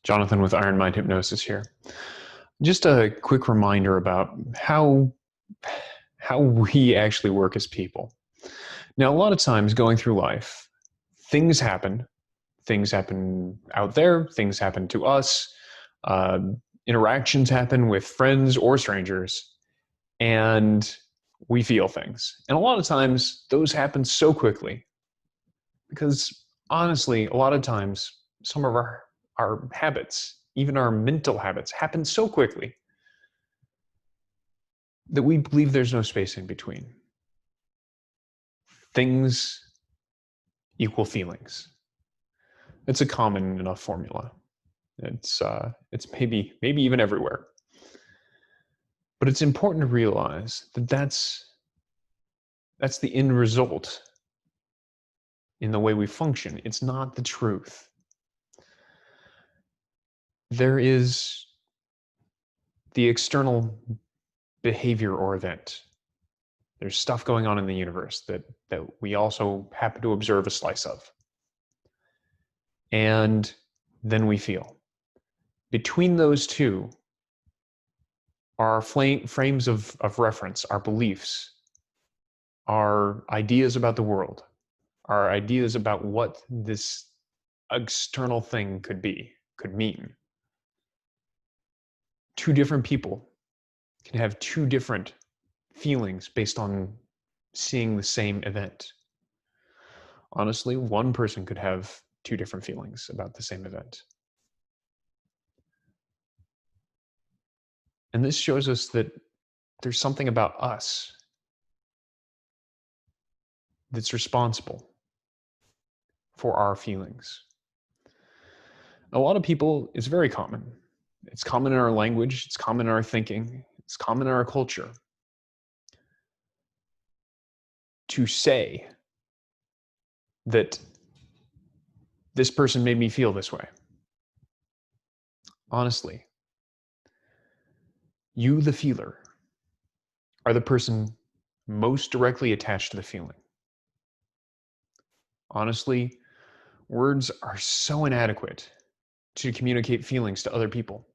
Jonathan with Iron Mind Hypnosis here. Just a quick reminder about how we actually work as people. Now, a lot of times going through life, things happen. Things happen out there. Things happen to us. Uh, Interactions happen with friends or strangers, and we feel things. And a lot of times, those happen so quickly because, honestly, a lot of times, some of our habits, even our mental habits, happen so quickly that we believe there's no space in between. Things equal feelings. It's a common enough formula. It's maybe even everywhere. But it's important to realize that that's the end result in the way we function. It's not the truth. There is the external behavior or event. There's stuff going on in the universe that we also happen to observe a slice of. And then we feel. Between those two are our frames of reference, our beliefs, our ideas about the world, our ideas about what this external thing could mean. Two different people can have two different feelings based on seeing the same event. Honestly, one person could have two different feelings about the same event. And this shows us that there's something about us that's responsible for our feelings. A lot of people, it's very common. It's common in our language, it's common in our thinking, it's common in our culture to say that this person made me feel this way. Honestly, you, the feeler, are the person most directly attached to the feeling. Honestly, words are so inadequate to communicate feelings to other people.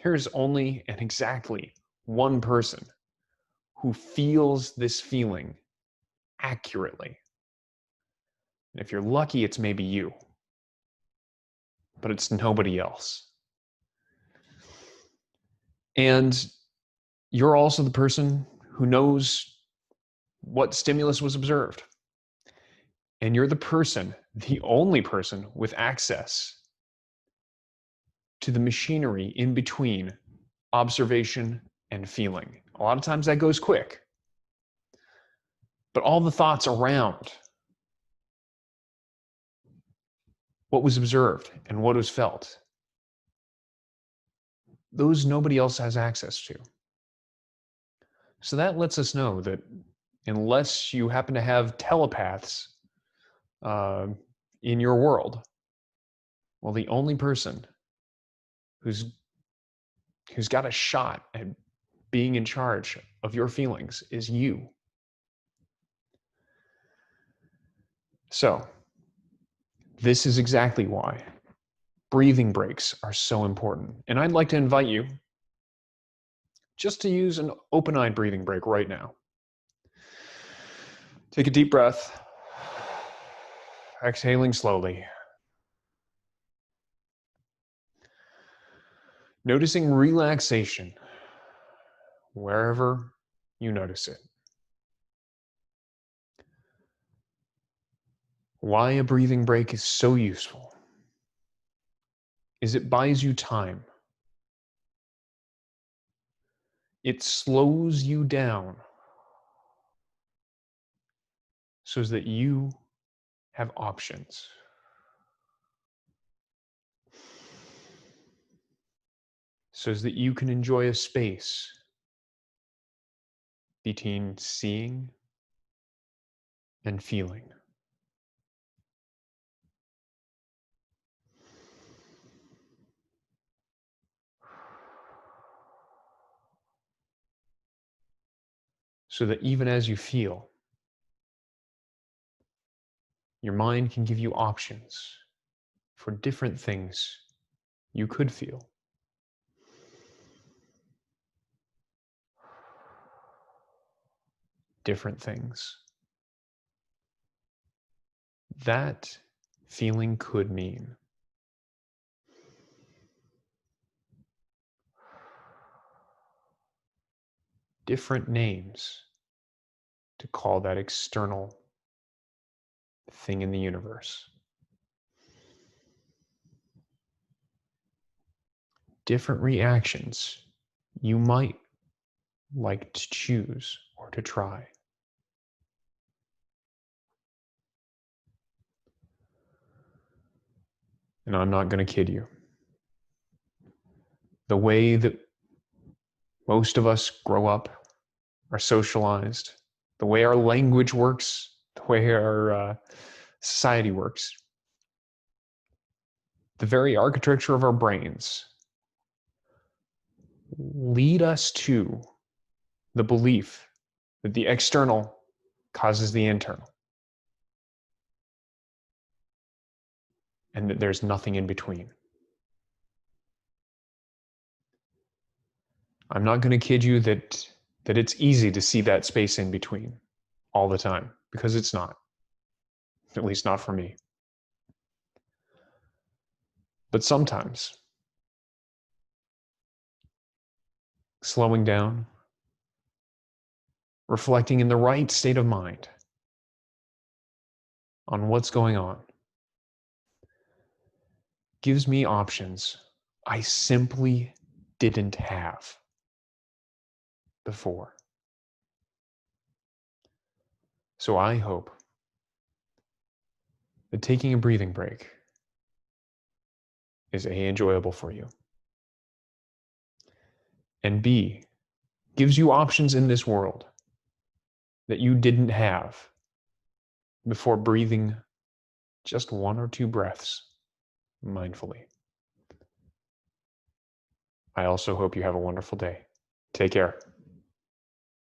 There's only and exactly one person who feels this feeling accurately. And if you're lucky, it's maybe you, but it's nobody else. And you're also the person who knows what stimulus was observed. And you're the person, the only person with access to the machinery in between observation and feeling. A lot of times that goes quick. But all the thoughts around what was observed and what was felt, those nobody else has access to. So that lets us know that unless you happen to have telepaths in your world, well, the only person who's got a shot at being in charge of your feelings is you. So this is exactly why breathing breaks are so important. And I'd like to invite you just to use an open-eyed breathing break right now. Take a deep breath, exhaling slowly. Noticing relaxation wherever you notice it. Why a breathing break is so useful is it buys you time. It slows you down so that you have options. So that you can enjoy a space between seeing and feeling. So that even as you feel, your mind can give you options for different things you could feel. Different things. That feeling could mean different names to call that external thing in the universe. Different reactions you might like to choose or to try. And I'm not going to kid you. The way that most of us grow up, are socialized, the way our language works, the way our society works, the very architecture of our brains lead us to the belief that the external causes the internal, and that there's nothing in between. I'm not going to kid you that it's easy to see that space in between all the time, because it's not. At least not for me. But sometimes, slowing down, reflecting in the right state of mind on what's going on, gives me options I simply didn't have before. So I hope that taking a breathing break is A, enjoyable for you, and B, gives you options in this world that you didn't have before breathing just 1 or 2 breaths mindfully. I also hope you have a wonderful day. Take care.